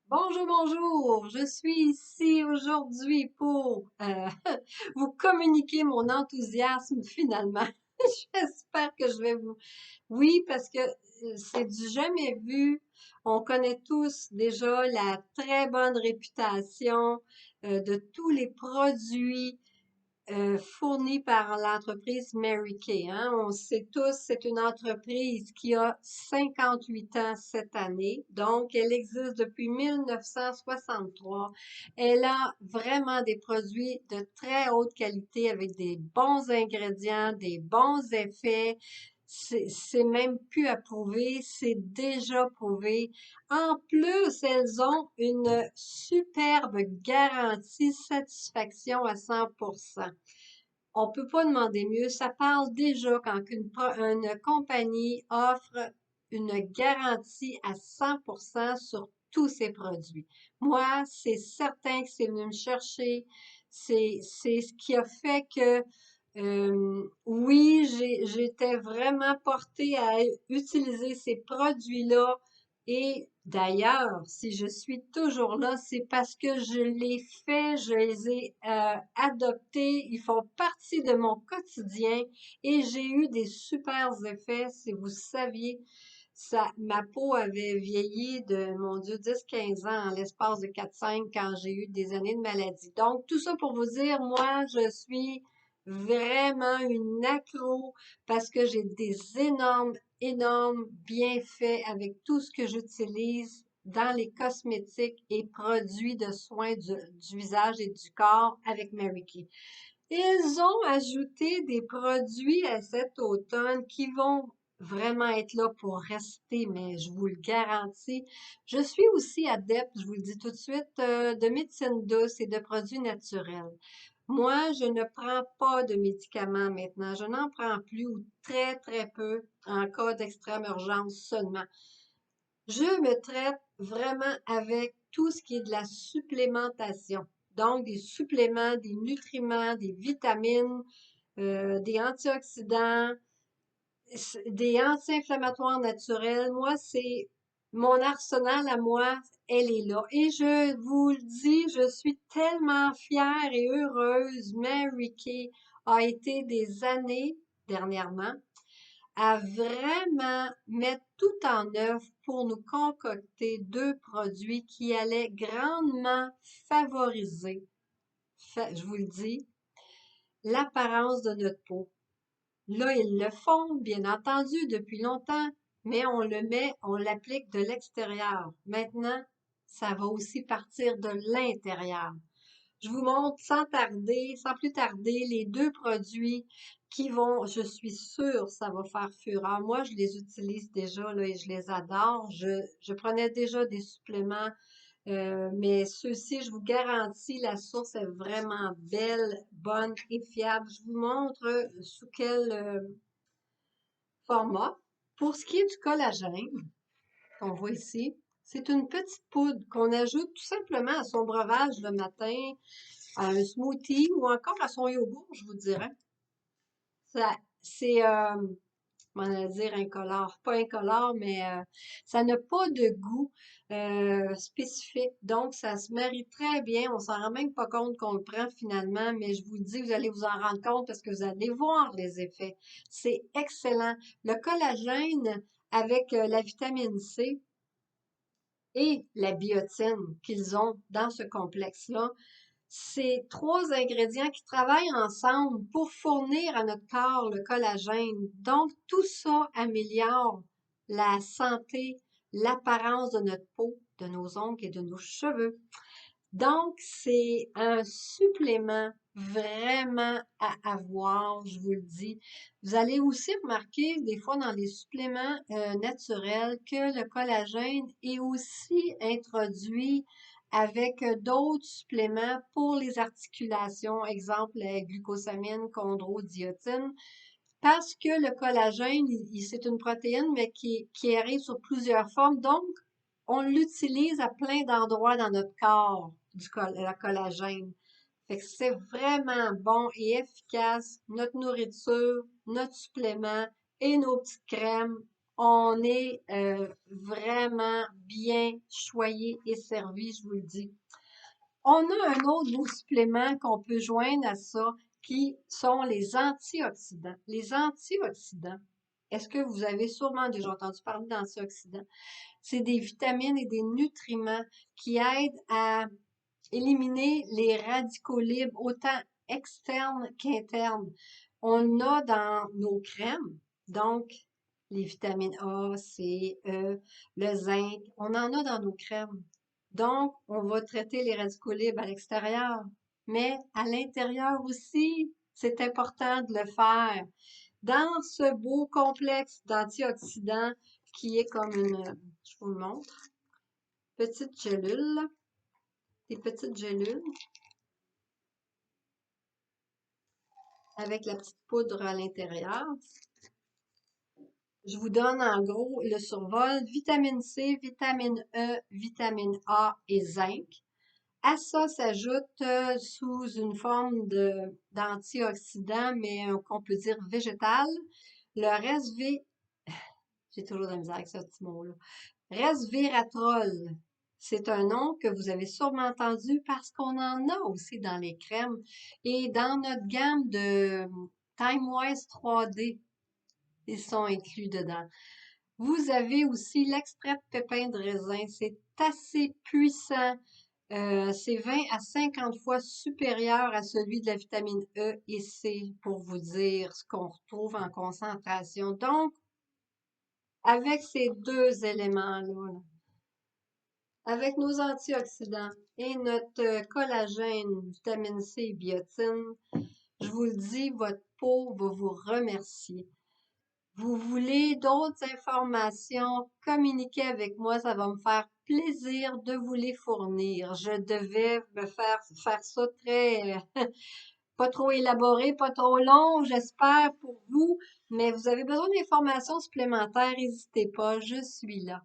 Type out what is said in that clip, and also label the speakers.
Speaker 1: Bonjour, bonjour. Je suis ici aujourd'hui pour vous communiquer mon enthousiasme finalement. J'espère que je vais vous... Oui, parce que c'est du jamais vu. On connaît tous déjà la très bonne réputation de tous les produits fourni par l'entreprise Mary Kay, hein. On sait tous, c'est une entreprise qui a 58 ans cette année, donc elle existe depuis 1963. Elle a vraiment des produits de très haute qualité avec des bons ingrédients, des bons effets. C'est même plus à prouver, c'est déjà prouvé. En plus, elles ont une superbe garantie satisfaction à 100%. On peut pas demander mieux. Ça parle déjà quand une compagnie offre une garantie à 100% sur tous ses produits. Moi, c'est certain que c'est venu me chercher. C'est ce qui a fait que oui, j'étais vraiment portée à utiliser ces produits-là. Et d'ailleurs, si je suis toujours là, c'est parce que je les fais, je les ai adoptés, ils font partie de mon quotidien et j'ai eu des super effets. Si vous saviez, ça, ma peau avait vieilli de, mon Dieu, 10-15 ans en l'espace de 4-5 quand j'ai eu des années de maladie. Donc, tout ça pour vous dire, moi, je suis vraiment une accro parce que j'ai des énormes bienfaits avec tout ce que j'utilise dans les cosmétiques et produits de soins du visage et du corps avec Mary Kay. Ils ont ajouté des produits à cet automne qui vont vraiment être là pour rester, mais je vous le garantis. Je suis aussi adepte, je vous le dis tout de suite, de médecine douce et de produits naturels. Moi, je ne prends pas de médicaments maintenant. Je n'en prends plus ou très peu en cas d'extrême urgence seulement. Je me traite vraiment avec tout ce qui est de la supplémentation. Donc, des suppléments, des nutriments, des vitamines, des antioxydants, des anti-inflammatoires naturels. Moi, c'est mon arsenal à moi, elle est là. Et je vous le dis, je suis tellement fière et heureuse. Mary Kay a été des années dernièrement à vraiment mettre tout en œuvre pour nous concocter deux produits qui allaient grandement favoriser, je vous le dis, l'apparence de notre peau. Là, ils le font, bien entendu, depuis longtemps, mais on le met, on l'applique de l'extérieur. Maintenant, ça va aussi partir de l'intérieur. Je vous montre sans plus tarder, les deux produits qui vont, je suis sûre, ça va faire fureur. Moi, je les utilise déjà là, et je les adore. Je prenais déjà des suppléments, mais ceux-ci, je vous garantis, la source est vraiment belle, bonne et fiable. Je vous montre sous quel format. Pour ce qui est du collagène, qu'on voit ici, c'est une petite poudre qu'on ajoute tout simplement à son breuvage le matin, à un smoothie ou encore à son yogourt, je vous dirais. Ça, c'est, comment dire, incolore. Pas incolore, mais ça n'a pas de goût spécifique. Donc, ça se marie très bien. On s'en rend même pas compte qu'on le prend finalement, mais je vous dis, vous allez vous en rendre compte parce que vous allez voir les effets. C'est excellent. Le collagène avec la vitamine C et la biotine qu'ils ont dans ce complexe-là, c'est trois ingrédients qui travaillent ensemble pour fournir à notre corps le collagène. Donc, tout ça améliore la santé, l'apparence de notre peau, de nos ongles et de nos cheveux. Donc, c'est un supplément vraiment à avoir, je vous le dis. Vous allez aussi remarquer des fois dans les suppléments naturels que le collagène est aussi introduit avec d'autres suppléments pour les articulations, exemple la glucosamine, chondroiotine, parce que le collagène, c'est une protéine, mais qui arrive sur plusieurs formes. Donc, on l'utilise à plein d'endroits dans notre corps, la collagène. Fait que c'est vraiment bon et efficace, notre nourriture, notre supplément et nos petites crèmes. on est vraiment bien choyé et servi, je vous le dis. On a un autre beau supplément qu'on peut joindre à ça, qui sont les antioxydants. Les antioxydants, est-ce que vous avez sûrement déjà entendu parler d'antioxydants? C'est des vitamines et des nutriments qui aident à éliminer les radicaux libres, autant externes qu'internes. On a dans nos crèmes, donc les vitamines A, C, E, le zinc, on en a dans nos crèmes. Donc, on va traiter les radicaux libres à l'extérieur, mais à l'intérieur aussi, c'est important de le faire. Dans ce beau complexe d'antioxydants qui est comme je vous le montre, petite gélule, des petites gélules avec la petite poudre à l'intérieur. Je vous donne en gros le survol, vitamine C, vitamine E, vitamine A et zinc. À ça s'ajoute sous une forme d'antioxydant, mais qu'on peut dire végétal, le j'ai toujours de la misère avec ce petit mot-là, resveratrol. C'est un nom que vous avez sûrement entendu parce qu'on en a aussi dans les crèmes et dans notre gamme de TimeWise 3D, ils sont inclus dedans. Vous avez aussi l'extrait de pépins de raisin. C'est assez puissant. C'est 20 à 50 fois supérieur à celui de la vitamine E et C, pour vous dire ce qu'on retrouve en concentration. Donc, avec ces deux éléments-là, avec nos antioxydants et notre collagène, vitamine C et biotine, je vous le dis, votre peau va vous remercier. Vous voulez d'autres informations? Communiquez avec moi, ça va me faire plaisir de vous les fournir. Je devais me faire ça très, pas trop élaboré, pas trop long, j'espère pour vous, mais vous avez besoin d'informations supplémentaires, n'hésitez pas, je suis là.